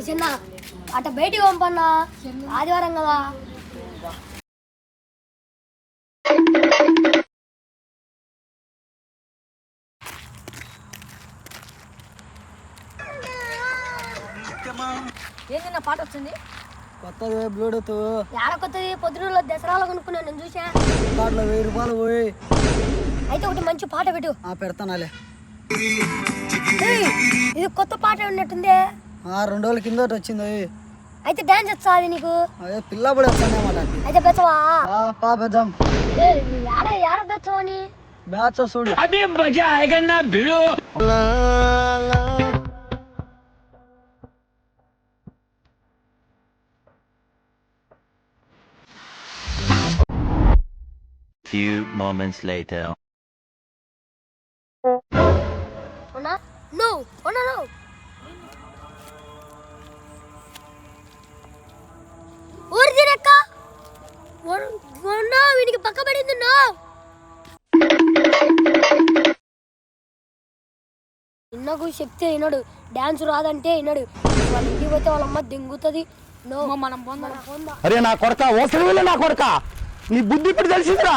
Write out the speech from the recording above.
చిన్న అట్ట బయటికి పంపన్నా ఆదివారం కదా. ఏంది నా పాట వచ్చింది కొత్తది బ్లూటూత్. ఏడ కొత్తది? పొద్దునలో దసరాలో కొనుక్కున్నాను నేను చూసా. కార్డులో 1000 రూపాయలు పోయి. అయితే ఒకటి మంచి పాట పెట్టు. పెడతానాలే. ఇది కొత్త పాట ఉన్నట్టుంది. 2 రోజుల కింద వచ్చింది. అయితే డాన్స్ వచ్చా అది నీకు? అదే పిల్ల కూడా వచ్చానమాట. అయితే బెచ్చవా? పెద్దాం ఏడ బెచ్చవని బ్యాచ్ చూడు. Few moments later. No. ఊరిదినక్క వీడికి పక్క పడింది. ఇన్నకు శక్తి అయినాడు, డాన్స్ రాదంటే అయినాడు. వాళ్ళ ఇంటికి పోతే వాళ్ళ అమ్మ దింగుతుంది. మనం పొందా. అరే నా కొడక ఓసలి నా కొడక నీ బుద్ధి ఇప్పుడు తెలిసిందిరా.